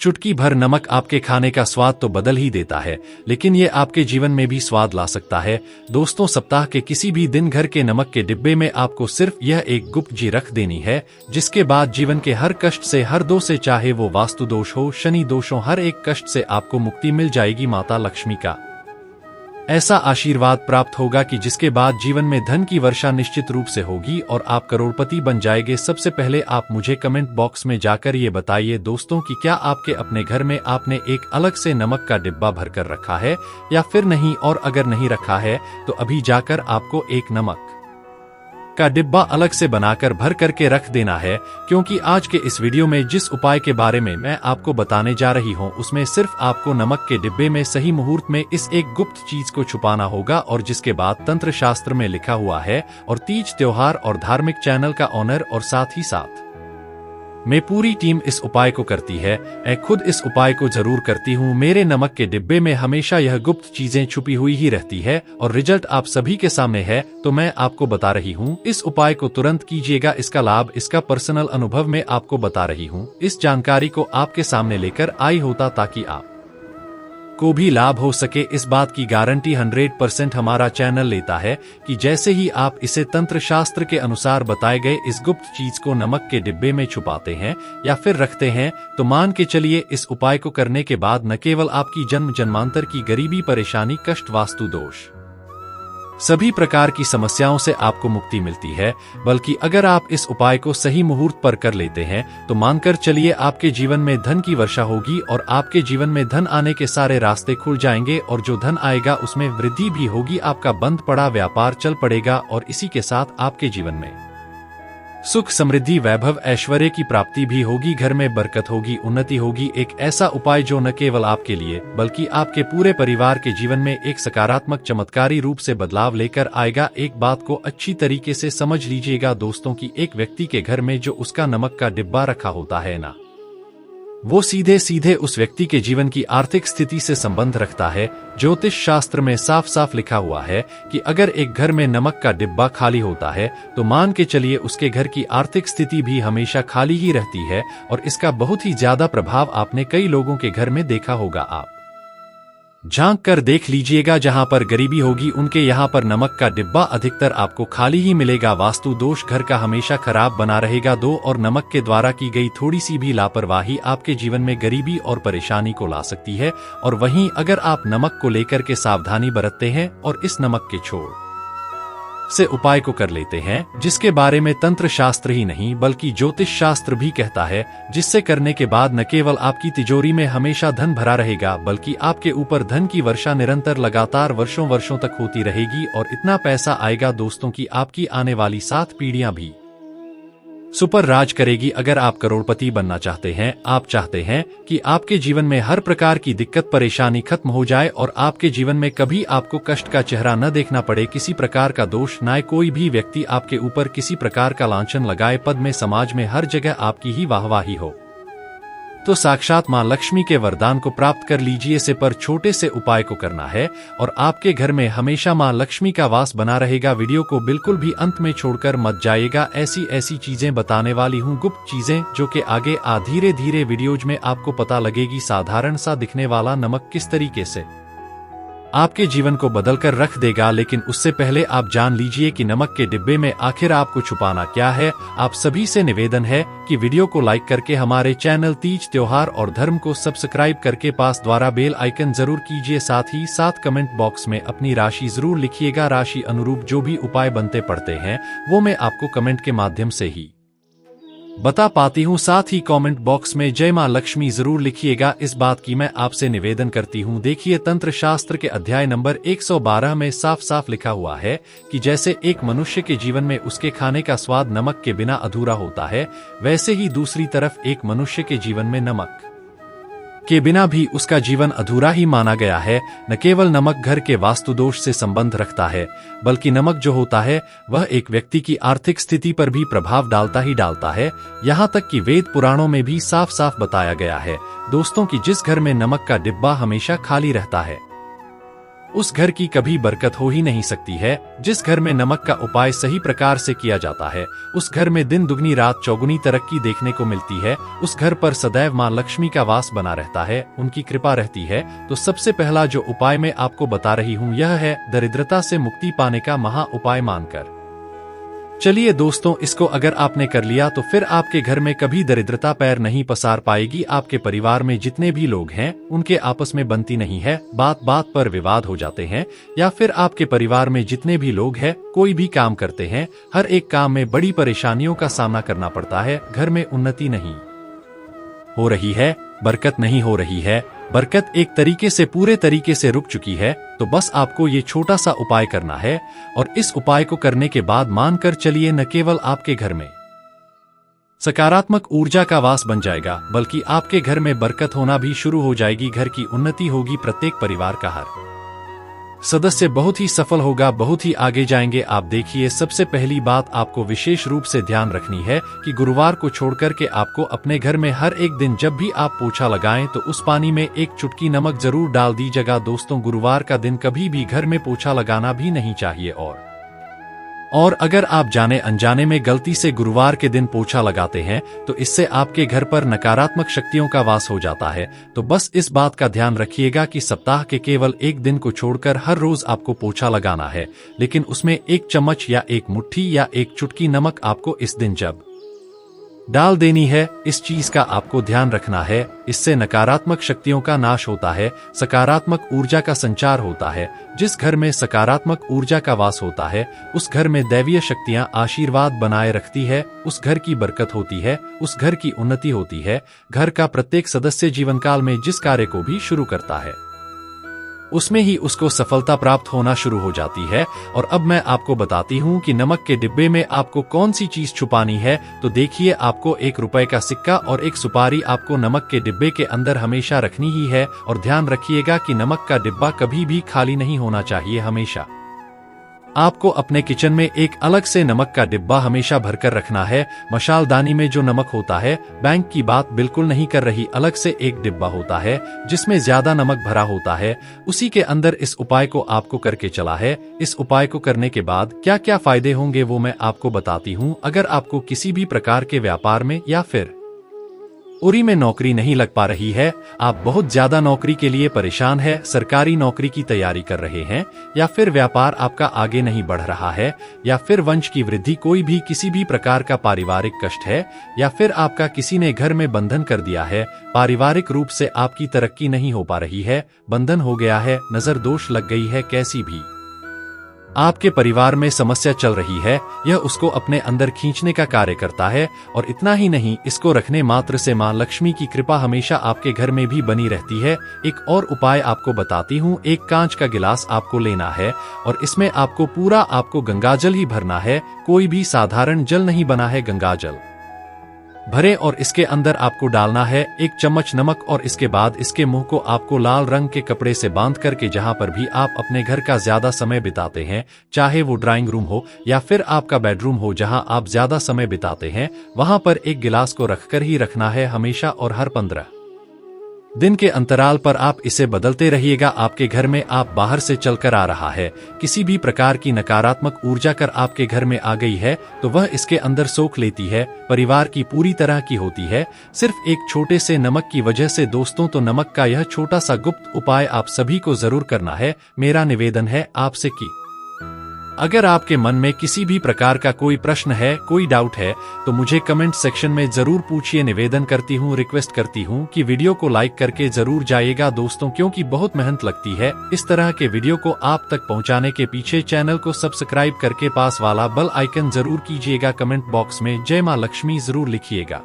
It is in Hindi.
चुटकी भर नमक आपके खाने का स्वाद तो बदल ही देता है, लेकिन ये आपके जीवन में भी स्वाद ला सकता है। दोस्तों, सप्ताह के किसी भी दिन घर के नमक के डिब्बे में आपको सिर्फ यह एक गुप्त जी रख देनी है, जिसके बाद जीवन के हर कष्ट से, हर दो से, चाहे वो वास्तु दोष हो, शनि दोष हो, हर एक कष्ट से आपको मुक्ति मिल जाएगी। माता लक्ष्मी का ऐसा आशीर्वाद प्राप्त होगा कि जिसके बाद जीवन में धन की वर्षा निश्चित रूप से होगी और आप करोड़पति बन जाएंगे। सबसे पहले आप मुझे कमेंट बॉक्स में जाकर ये बताइए दोस्तों कि क्या आपके अपने घर में आपने एक अलग से नमक का डिब्बा भरकर रखा है या फिर नहीं, और अगर नहीं रखा है तो अभी जाकर आपको एक नमक का डिब्बा अलग से बनाकर भर करके रख देना है, क्योंकि आज के इस वीडियो में जिस उपाय के बारे में मैं आपको बताने जा रही हूं उसमें सिर्फ आपको नमक के डिब्बे में सही मुहूर्त में इस एक गुप्त चीज को छुपाना होगा, और जिसके बाद तंत्र शास्त्र में लिखा हुआ है और तीज त्योहार और धार्मिक चैनल का ऑनर और साथ ही साथ मैं पूरी टीम इस उपाय को करती है। मैं खुद इस उपाय को जरूर करती हूँ। मेरे नमक के डिब्बे में हमेशा यह गुप्त चीजें छुपी हुई ही रहती है और रिजल्ट आप सभी के सामने है, तो मैं आपको बता रही हूँ। इस उपाय को तुरंत कीजिएगा। इसका लाभ, इसका पर्सनल अनुभव मैं आपको बता रही हूँ। इस जानकारी को आपके सामने लेकर आई होता ताकि आप को भी लाभ हो सके। इस बात की गारंटी 100% हमारा चैनल लेता है कि जैसे ही आप इसे तंत्र शास्त्र के अनुसार बताए गए इस गुप्त चीज को नमक के डिब्बे में छुपाते हैं या फिर रखते हैं, तो मान के चलिए इस उपाय को करने के बाद न केवल आपकी जन्म जन्मांतर की गरीबी, परेशानी, कष्ट, वास्तु दोष, सभी प्रकार की समस्याओं से आपको मुक्ति मिलती है, बल्कि अगर आप इस उपाय को सही मुहूर्त पर कर लेते हैं तो मानकर चलिए आपके जीवन में धन की वर्षा होगी और आपके जीवन में धन आने के सारे रास्ते खुल जाएंगे, और जो धन आएगा उसमें वृद्धि भी होगी। आपका बंद पड़ा व्यापार चल पड़ेगा और इसी के साथ आपके जीवन में सुख, समृद्धि, वैभव, ऐश्वर्य की प्राप्ति भी होगी। घर में बरकत होगी, उन्नति होगी। एक ऐसा उपाय जो न केवल आपके लिए बल्कि आपके पूरे परिवार के जीवन में एक सकारात्मक, चमत्कारी रूप से बदलाव लेकर आएगा। एक बात को अच्छी तरीके से समझ लीजिएगा दोस्तों कि एक व्यक्ति के घर में जो उसका नमक का डिब्बा रखा होता है ना, वो सीधे सीधे उस व्यक्ति के जीवन की आर्थिक स्थिति से संबंध रखता है। ज्योतिष शास्त्र में साफ साफ लिखा हुआ है कि अगर एक घर में नमक का डिब्बा खाली होता है तो मान के चलिए उसके घर की आर्थिक स्थिति भी हमेशा खाली ही रहती है, और इसका बहुत ही ज्यादा प्रभाव आपने कई लोगों के घर में देखा होगा। आप झांक कर देख लीजिएगा, जहां पर गरीबी होगी उनके यहाँ पर नमक का डिब्बा अधिकतर आपको खाली ही मिलेगा। वास्तु दोष घर का हमेशा खराब बना रहेगा। दो और नमक के द्वारा की गई थोड़ी सी भी लापरवाही आपके जीवन में गरीबी और परेशानी को ला सकती है। और वहीं अगर आप नमक को लेकर के सावधानी बरतते हैं और इस नमक के छोड़ से उपाय को कर लेते हैं, जिसके बारे में तंत्र शास्त्र ही नहीं बल्कि ज्योतिष शास्त्र भी कहता है, जिससे करने के बाद न केवल आपकी तिजोरी में हमेशा धन भरा रहेगा बल्कि आपके ऊपर धन की वर्षा निरंतर लगातार वर्षों वर्षों तक होती रहेगी, और इतना पैसा आएगा दोस्तों कि आपकी आने वाली 7 पीढ़ियां भी सुपर राज करेगी। अगर आप करोड़पति बनना चाहते हैं, आप चाहते हैं कि आपके जीवन में हर प्रकार की दिक्कत, परेशानी खत्म हो जाए और आपके जीवन में कभी आपको कष्ट का चेहरा न देखना पड़े, किसी प्रकार का दोष न, कोई भी व्यक्ति आपके ऊपर किसी प्रकार का लांछन लगाए, पद में, समाज में हर जगह आपकी ही वाहवाही हो, तो साक्षात मां लक्ष्मी के वरदान को प्राप्त कर लीजिए। इसे पर छोटे से उपाय को करना है और आपके घर में हमेशा मां लक्ष्मी का वास बना रहेगा। वीडियो को बिल्कुल भी अंत में छोड़कर मत जाइएगा। ऐसी ऐसी चीजें बताने वाली हूं, गुप्त चीजें, जो कि आगे धीरे धीरे वीडियोज में आपको पता लगेगी। साधारण सा दिखने वाला नमक किस तरीके से आपके जीवन को बदल कर रख देगा, लेकिन उससे पहले आप जान लीजिए कि नमक के डिब्बे में आखिर आपको छुपाना क्या है। आप सभी से निवेदन है कि वीडियो को लाइक करके हमारे चैनल तीज त्योहार और धर्म को सब्सक्राइब करके पास द्वारा बेल आइकन जरूर कीजिए। साथ ही साथ कमेंट बॉक्स में अपनी राशि जरूर लिखिएगा। राशि अनुरूप जो भी उपाय बनते पड़ते हैं वो मैं आपको कमेंट के माध्यम से ही बता पाती हूँ। साथ ही कमेंट बॉक्स में जय मां लक्ष्मी जरूर लिखिएगा। इस बात की मैं आपसे निवेदन करती हूँ। देखिए, तंत्र शास्त्र के अध्याय नंबर 112 में साफ साफ लिखा हुआ है कि जैसे एक मनुष्य के जीवन में उसके खाने का स्वाद नमक के बिना अधूरा होता है, वैसे ही दूसरी तरफ एक मनुष्य के जीवन में नमक के बिना भी उसका जीवन अधूरा ही माना गया है। न केवल नमक घर के वास्तु दोष से संबंध रखता है, बल्कि नमक जो होता है वह एक व्यक्ति की आर्थिक स्थिति पर भी प्रभाव डालता ही डालता है। यहाँ तक कि वेद पुराणों में भी साफ साफ बताया गया है दोस्तों कि जिस घर में नमक का डिब्बा हमेशा खाली रहता है, उस घर की कभी बरकत हो ही नहीं सकती है। जिस घर में नमक का उपाय सही प्रकार से किया जाता है, उस घर में दिन दुगनी रात चौगुनी तरक्की देखने को मिलती है। उस घर पर सदैव मां लक्ष्मी का वास बना रहता है, उनकी कृपा रहती है। तो सबसे पहला जो उपाय मैं आपको बता रही हूँ यह है दरिद्रता से मुक्ति पाने का महा उपाय मानकर। चलिए दोस्तों, इसको अगर आपने कर लिया तो फिर आपके घर में कभी दरिद्रता पैर नहीं पसार पाएगी। आपके परिवार में जितने भी लोग हैं उनके आपस में बनती नहीं है, बात बात पर विवाद हो जाते हैं, या फिर आपके परिवार में जितने भी लोग हैं कोई भी काम करते हैं, हर एक काम में बड़ी परेशानियों का सामना करना पड़ता है। घर में उन्नति नहीं हो रही है, बरकत नहीं हो रही है, बरकत एक तरीके से पूरे तरीके से रुक चुकी है। तो बस आपको ये छोटा सा उपाय करना है, और इस उपाय को करने के बाद मानकर चलिए न केवल आपके घर में सकारात्मक ऊर्जा का वास बन जाएगा, बल्कि आपके घर में बरकत होना भी शुरू हो जाएगी। घर की उन्नति होगी, प्रत्येक परिवार का हर सदस्य बहुत ही सफल होगा, बहुत ही आगे जाएंगे। आप देखिए, सबसे पहली बात आपको विशेष रूप से ध्यान रखनी है कि गुरुवार को छोड़कर के आपको अपने घर में हर एक दिन जब भी आप पोछा लगाएं तो उस पानी में एक चुटकी नमक जरूर डाल दीजिएगा। दोस्तों, गुरुवार का दिन कभी भी घर में पोछा लगाना भी नहीं चाहिए। और अगर आप जाने अनजाने में गलती से गुरुवार के दिन पोछा लगाते हैं तो इससे आपके घर पर नकारात्मक शक्तियों का वास हो जाता है। तो बस इस बात का ध्यान रखिएगा कि सप्ताह के केवल एक दिन को छोड़कर हर रोज आपको पोछा लगाना है, लेकिन उसमें एक चम्मच या एक मुट्ठी या एक चुटकी नमक आपको इस दिन जब डाल देनी है। इस चीज का आपको ध्यान रखना है, इससे नकारात्मक शक्तियों का नाश होता है, सकारात्मक ऊर्जा का संचार होता है। जिस घर में सकारात्मक ऊर्जा का वास होता है उस घर में दैवीय शक्तियां आशीर्वाद बनाए रखती है, उस घर की बरकत होती है, उस घर की उन्नति होती है। घर का प्रत्येक सदस्य जीवनकाल में जिस कार्य को भी शुरू करता है उसमें ही उसको सफलता प्राप्त होना शुरू हो जाती है। और अब मैं आपको बताती हूँ कि नमक के डिब्बे में आपको कौन सी चीज छुपानी है। तो देखिए, आपको 1 रुपए का सिक्का और एक सुपारी आपको नमक के डिब्बे के अंदर हमेशा रखनी ही है। और ध्यान रखिएगा कि नमक का डिब्बा कभी भी खाली नहीं होना चाहिए। हमेशा आपको अपने किचन में एक अलग से नमक का डिब्बा हमेशा भरकर रखना है। मशालदानी में जो नमक होता है, बैंक की बात बिल्कुल नहीं कर रही, अलग से एक डिब्बा होता है जिसमें ज्यादा नमक भरा होता है। उसी के अंदर इस उपाय को आपको करके चला है। इस उपाय को करने के बाद क्या क्या फायदे होंगे वो मैं आपको बताती हूँ। अगर आपको किसी भी प्रकार के व्यापार में या फिर उरी में नौकरी नहीं लग पा रही है, आप बहुत ज्यादा नौकरी के लिए परेशान है, सरकारी नौकरी की तैयारी कर रहे हैं, या फिर व्यापार आपका आगे नहीं बढ़ रहा है, या फिर वंश की वृद्धि, कोई भी किसी भी प्रकार का पारिवारिक कष्ट है, या फिर आपका किसी ने घर में बंधन कर दिया है, पारिवारिक रूप से आपकी तरक्की नहीं हो पा रही है, बंधन हो गया है, नजर दोष लग गई है, कैसी भी आपके परिवार में समस्या चल रही है, यह उसको अपने अंदर खींचने का कार्य करता है। और इतना ही नहीं, इसको रखने मात्र से मां लक्ष्मी की कृपा हमेशा आपके घर में भी बनी रहती है। एक और उपाय आपको बताती हूँ। एक कांच का गिलास आपको लेना है और इसमें आपको गंगाजल ही भरना है, कोई भी साधारण जल नहीं बना है, गंगाजल भरे और इसके अंदर आपको डालना है 1 चम्मच नमक। और इसके बाद इसके मुंह को आपको लाल रंग के कपड़े से बांध करके जहां पर भी आप अपने घर का ज्यादा समय बिताते हैं, चाहे वो ड्राइंग रूम हो या फिर आपका बेडरूम हो जहां आप ज्यादा समय बिताते हैं, वहां पर एक गिलास को रखकर ही रखना है हमेशा। और हर 15 दिन के अंतराल पर आप इसे बदलते रहिएगा। आपके घर में आप बाहर से चलकर आ रहा है, किसी भी प्रकार की नकारात्मक ऊर्जा कर आपके घर में आ गई है तो वह इसके अंदर सोख लेती है, परिवार की पूरी तरह की होती है, सिर्फ एक छोटे से नमक की वजह से। दोस्तों, तो नमक का यह छोटा सा गुप्त उपाय आप सभी को जरूर करना है। मेरा निवेदन है आपसे कि अगर आपके मन में किसी भी प्रकार का कोई प्रश्न है, कोई डाउट है, तो मुझे कमेंट सेक्शन में जरूर पूछिए। निवेदन करती हूँ, रिक्वेस्ट करती हूँ कि वीडियो को लाइक करके जरूर जाइएगा दोस्तों, क्योंकि बहुत मेहनत लगती है इस तरह के वीडियो को आप तक पहुँचाने के पीछे। चैनल को सब्सक्राइब करके पास वाला बेल आइकन जरूर कीजिएगा। कमेंट बॉक्स में जय मां लक्ष्मी जरूर लिखिएगा।